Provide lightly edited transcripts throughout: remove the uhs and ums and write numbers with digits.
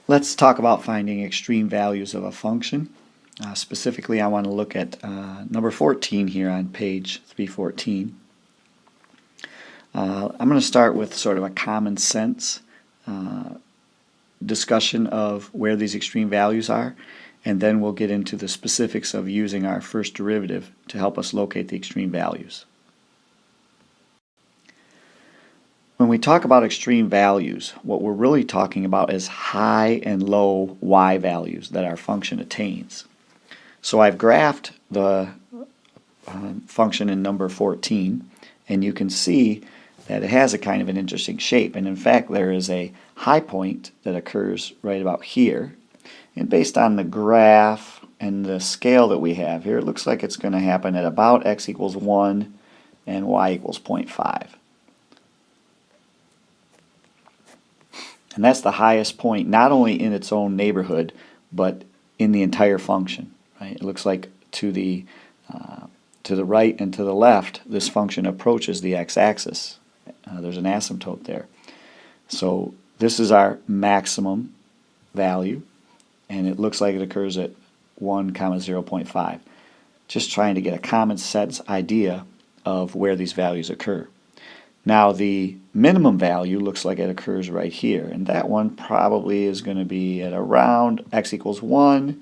Let's talk about finding extreme values of a function. Specifically, I want to look at number 14 here on page 314. I'm going to start with sort of a common sense discussion of where these extreme values are, and then we'll get into the specifics of using our first derivative to help us locate the extreme values. When we talk about extreme values, what we're really talking about is high and low y values that our function attains. So I've graphed the function in number 14, and you can see that it has a kind of an interesting shape. And in fact, there is a high point that occurs right about here. And based on the graph and the scale that we have here, it looks like it's going to happen at about x equals 1 and y equals 0.5. And that's the highest point, not only in its own neighborhood, but in the entire function. Right? It looks like to the right and to the left, this function approaches the x-axis. There's an asymptote there. So this is our maximum value, and it looks like it occurs at 1, 0.5. Just trying to get a common sense idea of where these values occur. Now the minimum value looks like it occurs right here, and that one probably is going to be at around x equals 1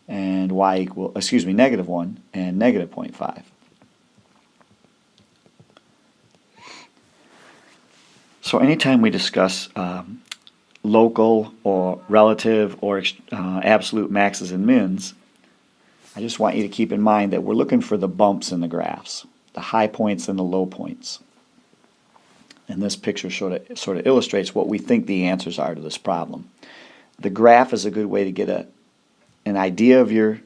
and negative 1 and negative 0.5. So anytime we discuss local or relative or absolute maxes and mins, I just want you to keep in mind that we're looking for the bumps in the graphs, the high points and the low points. And this picture sort of illustrates what we think the answers are to this problem. The graph is a good way to get an idea of your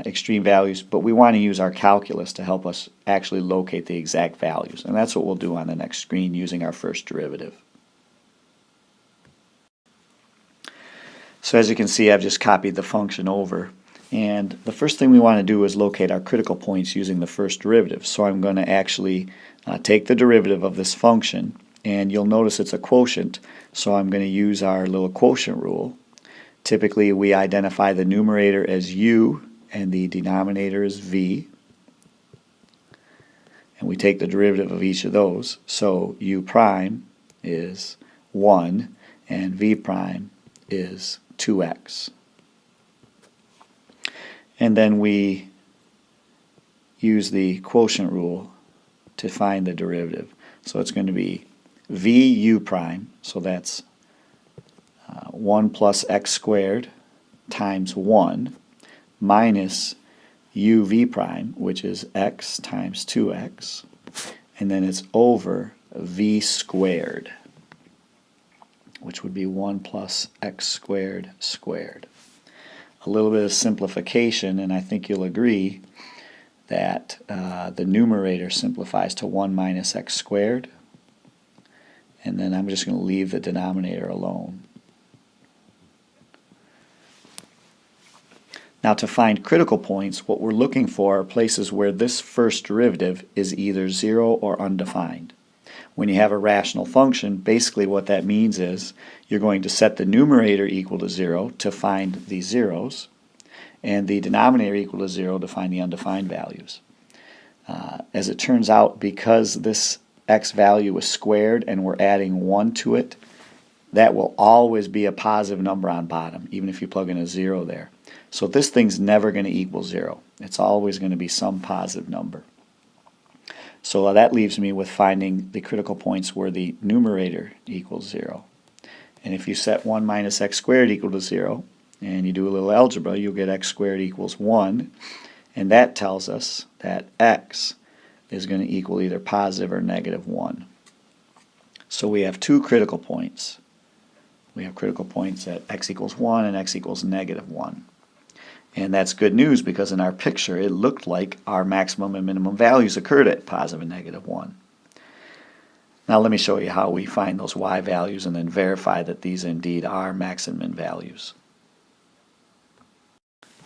extreme values, but we want to use our calculus to help us actually locate the exact values. And that's what we'll do on the next screen using our first derivative. So as you can see, I've just copied the function over. And the first thing we want to do is locate our critical points using the first derivative. So I'm going to actually take the derivative of this function, and you'll notice it's a quotient, so I'm going to use our little quotient rule. Typically we identify the numerator as u and the denominator as v, and we take the derivative of each of those. So u prime is 1 and v prime is 2x. And then we use the quotient rule to find the derivative. So it's going to be vu prime, so that's 1 plus x squared times 1 minus uv prime, which is x times 2x, and then it's over v squared, which would be 1 plus x squared squared. A little bit of simplification, and I think you'll agree that the numerator simplifies to 1 minus x squared, and then I'm just going to leave the denominator alone. Now to find critical points, what we're looking for are places where this first derivative is either 0 or undefined. When you have a rational function, basically what that means is you're going to set the numerator equal to 0 to find the zeros, and the denominator equal to 0 to find the undefined values. As it turns out, because this x value is squared and we're adding 1 to it, that will always be a positive number on bottom, even if you plug in a 0 there. So this thing's never going to equal 0. It's always going to be some positive number. So that leaves me with finding the critical points where the numerator equals 0. And if you set 1 minus x squared equal to 0, and you do a little algebra, you'll get x squared equals 1, and that tells us that x is going to equal either positive or negative 1. So we have two critical points. We have critical points at x equals 1 and x equals negative 1. And that's good news, because in our picture it looked like our maximum and minimum values occurred at positive and negative 1. Now let me show you how we find those y values and then verify that these indeed are max and min values.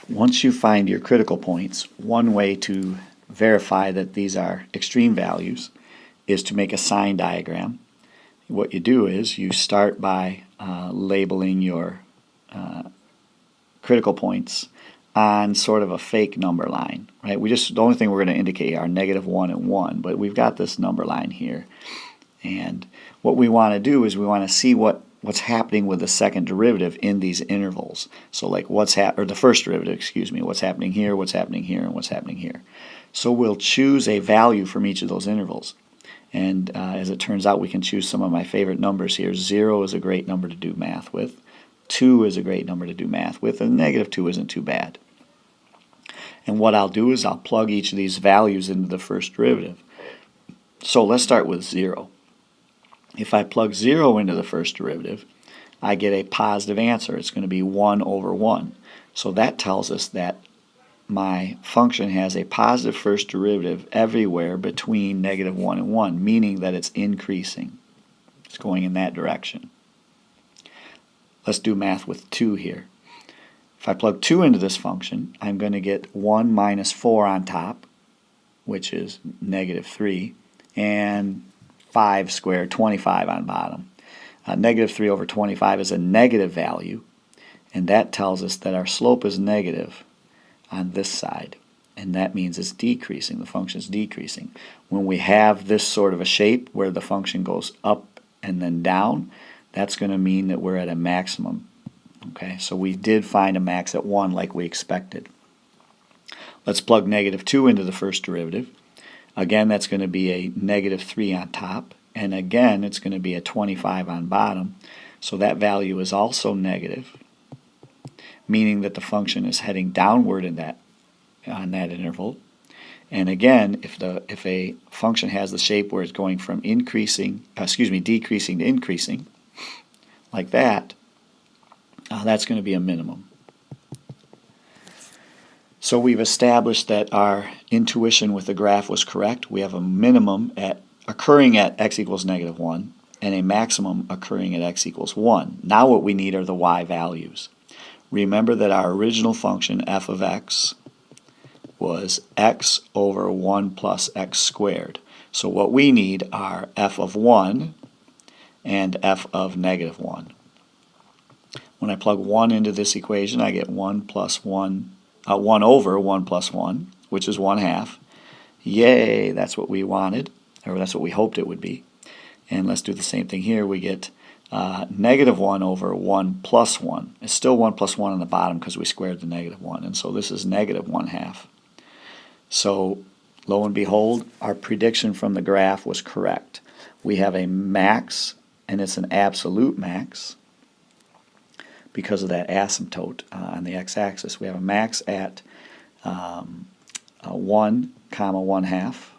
Once you find your critical points, one way to verify that these are extreme values is to make a sign diagram. What you do is you start by labeling your critical points on sort of a fake number line, right? The only thing we're going to indicate are -1 and 1, but we've got this number line here. And what we want to do is we want to see what's happening with the second derivative in these intervals. So like or the first derivative, excuse me, what's happening here, what's happening here, and what's happening here. So we'll choose a value from each of those intervals. And as it turns out, we can choose some of my favorite numbers here. 0 is a great number to do math with. 2 is a great number to do math with, and -2 isn't too bad. And what I'll do is I'll plug each of these values into the first derivative. So let's start with 0. If I plug 0 into the first derivative, I get a positive answer. It's going to be 1 over 1. So that tells us that my function has a positive first derivative everywhere between -1 and 1, meaning that it's increasing. It's going in that direction. Let's do math with 2 here. If I plug 2 into this function, I'm going to get 1 minus 4 on top, which is -3, and 5 squared, 25 on bottom. -3 over 25 is a negative value, and that tells us that our slope is negative on this side, and that means it's decreasing. The function is decreasing. When we have this sort of a shape where the function goes up and then down, that's going to mean that we're at a maximum. Okay, so we did find a max at 1 like we expected. Let's plug -2 into the first derivative. Again, that's going to be a -3 on top, and again it's going to be a 25 on bottom. So that value is also negative, meaning that the function is heading downward on that interval. And again, if a function has the shape where it's going from decreasing to increasing, like that, that's going to be a minimum. So we've established that our intuition with the graph was correct. We have a minimum occurring at x equals -1 and a maximum occurring at x equals 1. Now what we need are the y values. Remember that our original function f of x was x over 1 plus x squared. So what we need are f of 1 and f of -1. When I plug 1 into this equation, I get 1 over 1 plus 1, which is 1/2. Yay, that's what we wanted, or that's what we hoped it would be. And let's do the same thing here. We get -1 over 1 plus 1. It's still 1 plus 1 on the bottom because we squared the -1, and so this is -1/2. So lo and behold, our prediction from the graph was correct. We have a max, and it's an absolute max because of that asymptote on the x-axis. We have a max at 1, 1/2,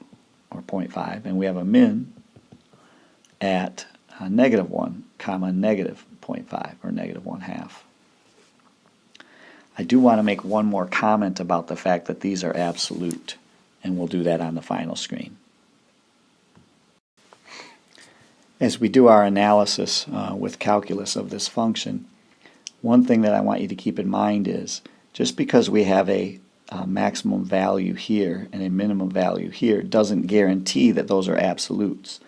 or 0.5, and we have a min at -1, -0.5, or -1/2. I do want to make one more comment about the fact that these are absolute, and we'll do that on the final screen. As we do our analysis with calculus of this function, one thing that I want you to keep in mind is just because we have a maximum value here and a minimum value here doesn't guarantee that those are absolutes.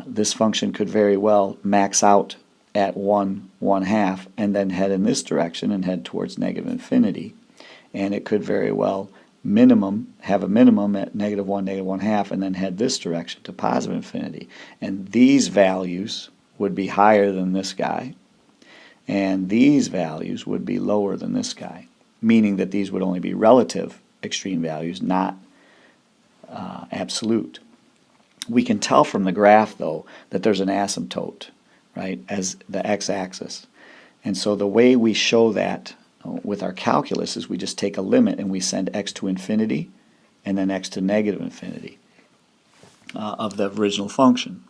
This function could very well max out at 1, 1/2 and then head in this direction and head towards -infinity. And it could very well have a minimum at -1, -1/2 and then head this direction to positive infinity. And these values would be higher than this guy, and these values would be lower than this guy, meaning that these would only be relative extreme values, not absolute. We can tell from the graph, though, that there's an asymptote, right, as the x-axis. And so the way we show that with our calculus is we just take a limit and we send x to infinity and then x to -infinity of the original function.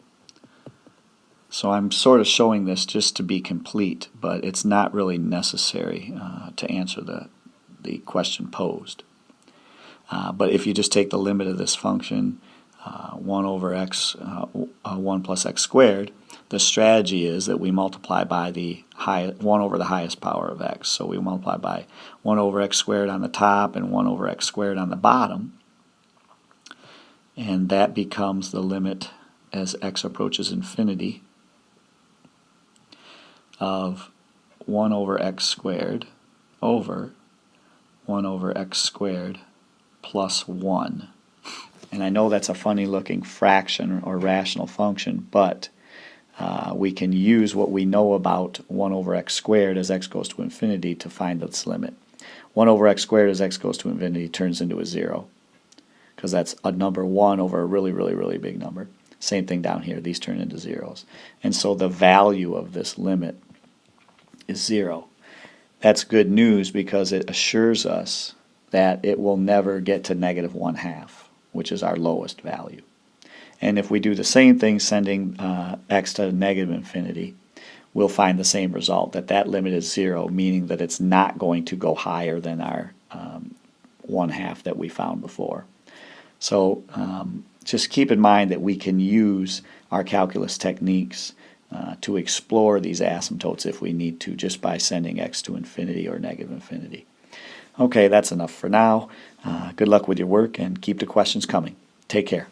So I'm sort of showing this just to be complete, but it's not really necessary to answer the question posed. But if you just take the limit of this function, 1 over x, 1 plus x squared, the strategy is that we multiply by the 1 over the highest power of x. So we multiply by 1 over x squared on the top and 1 over x squared on the bottom, and that becomes the limit as x approaches infinity of 1 over x squared over 1 over x squared plus 1. And I know that's a funny looking fraction or rational function, but we can use what we know about 1 over x squared as x goes to infinity to find its limit. 1 over x squared as x goes to infinity turns into a 0, because that's a number 1 over a really, really, really big number. Same thing down here. These turn into zeros. And so the value of this limit is 0. That's good news because it assures us that it will never get to negative 1/2, which is our lowest value. And if we do the same thing sending x to negative infinity, we'll find the same result, that that limit is 0, meaning that it's not going to go higher than our 1/2 that we found before. So just keep in mind that we can use our calculus techniques to explore these asymptotes if we need to, just by sending x to infinity or negative infinity. Okay, that's enough for now. Good luck with your work and keep the questions coming. Take care.